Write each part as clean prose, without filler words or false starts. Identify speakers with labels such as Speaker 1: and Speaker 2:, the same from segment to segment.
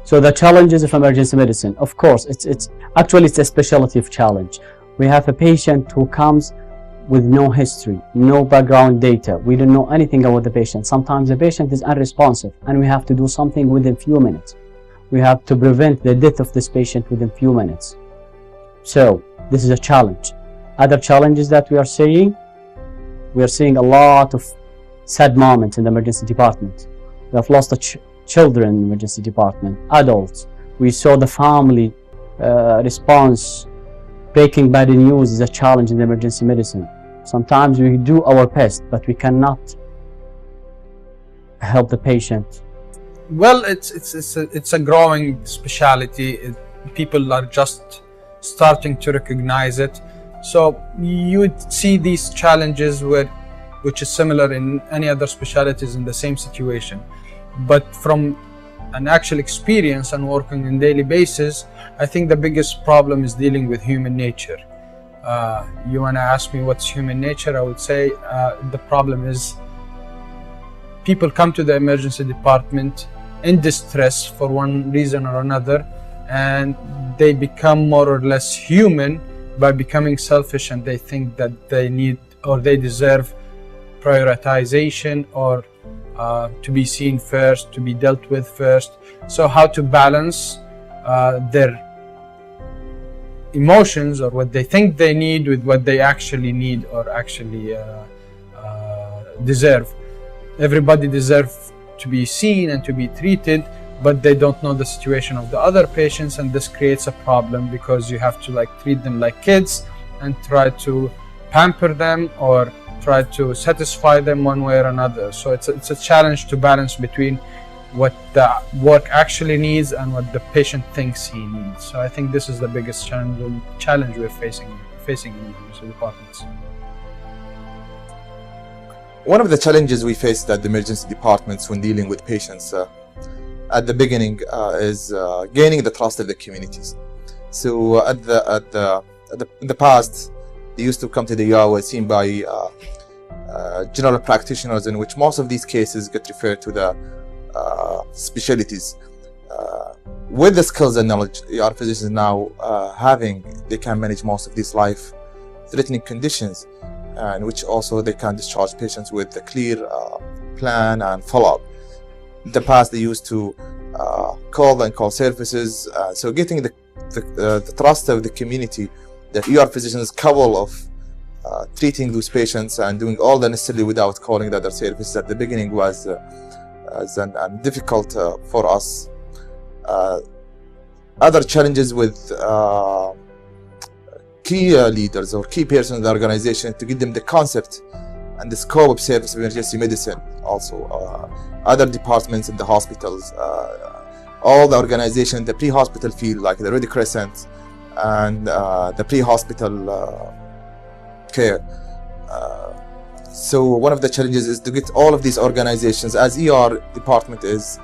Speaker 1: So the challenges of emergency medicine, of course, it's actually a specialty of challenge. We have a patient who comes with no history, no background data. We don't know anything about the patient. Sometimes the patient is unresponsive and we have to do something within few minutes. We have to prevent the death of this patient within few minutes. So this is a challenge. Other challenges that we are seeing a lot of sad moments in the emergency department. We have lost children in the emergency department, adults. We saw the family response. Breaking bad news is a challenge in the emergency medicine. Sometimes we do our best, but we cannot help the patient.
Speaker 2: Well, it's a growing specialty. People are just starting to recognize it. So you would see these challenges which is similar in any other specialties in the same situation. But from an actual experience and working on a daily basis, I think the biggest problem is dealing with human nature. You want to ask me what's human nature? I would say the problem is people come to the emergency department in distress for one reason or another, and they become more or less human by becoming selfish, and they think that they need or they deserve prioritization or to be seen first, to be dealt with first. So how to balance their emotions or what they think they need with what they actually need or actually deserve. Everybody deserves to be seen and to be treated, but they don't know the situation of the other patients, and this creates a problem because you have to treat them like kids and try to pamper them or try to satisfy them one way or another. So it's a challenge to balance between what the work actually needs and what the patient thinks he needs. So I think this is the biggest challenge we're facing in emergency departments.
Speaker 3: One of the challenges we faced at the emergency departments when dealing with patients at the beginning is gaining the trust of the communities. So in the past, they used to come to the ER were seen by general practitioners, in which most of these cases get referred to the specialties. With the skills and knowledge ER physicians now they can manage most of these life-threatening conditions, in which also they can discharge patients with a clear plan and follow-up. In the past, they used to call services, so getting the trust of the community that ER physicians capable of treating those patients and doing all the necessary without calling the other services at the beginning was difficult for us. Other challenges with key leaders or key persons in the organization to give them the concept and the scope of service of emergency medicine. Also, other departments in the hospitals, all the organization, the pre-hospital field like the Red Crescent and the pre-hospital care. So one of the challenges is to get all of these organizations, as ER department is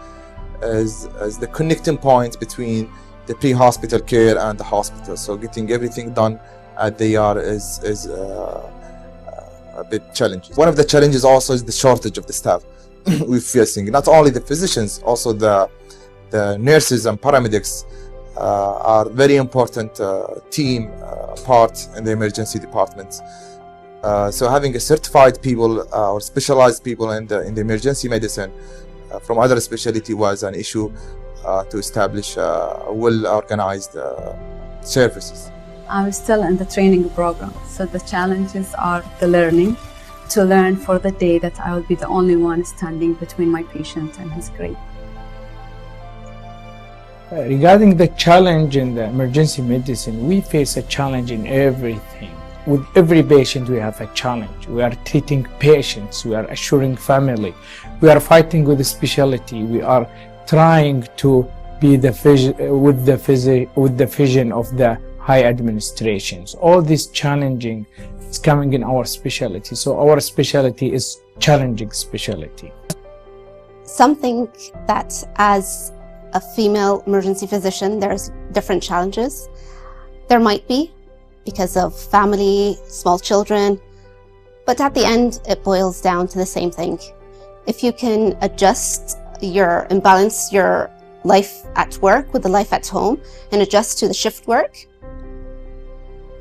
Speaker 3: the connecting point between the pre-hospital care and the hospital. So getting everything done at the ER is a bit challenging. One of the challenges also is the shortage of the staff we're facing. Not only the physicians, also the nurses and paramedics are very important team part in the emergency departments. So having a certified people or specialized people in the emergency medicine from other specialty was an issue to establish well-organized services.
Speaker 4: I'm still in the training program, so the challenges are the learning, to learn for the day that I will be the only one standing between my patient and his grave.
Speaker 5: Regarding the challenge in the emergency medicine, we face a challenge in everything. With every patient we have a challenge. We are treating patients, we are assuring family, we are fighting with the specialty, we are trying to be with the vision of the high administrations. All this challenging is coming in our specialty. So our specialty is challenging specialty.
Speaker 6: Something that as a female emergency physician, there's different challenges. There might be because of family, small children, but at the end, it boils down to the same thing. If you can adjust and balance your life at work with the life at home and adjust to the shift work,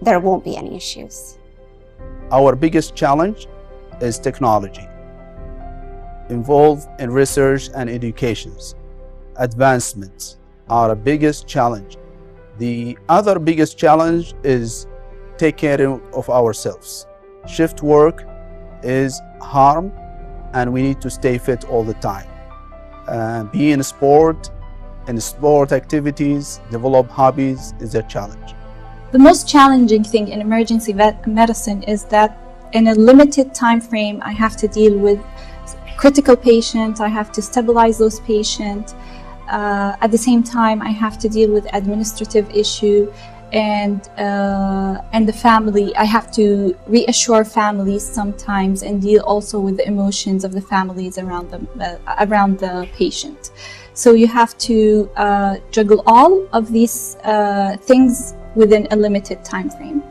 Speaker 6: there won't be any issues.
Speaker 7: Our biggest challenge is technology, involved in research and educations. Advancements are our biggest challenge. The other biggest challenge is take care of ourselves. Shift work is harm, and we need to stay fit all the time. Be in sport activities, develop hobbies is a challenge.
Speaker 8: The most challenging thing in emergency medicine is that in a limited time frame, I have to deal with critical patients, I have to stabilize those patients. At the same time, I have to deal with administrative issue and the family. I have to reassure families sometimes and deal also with the emotions of the families around them, around the patient. So you have to juggle all of these things within a limited time frame.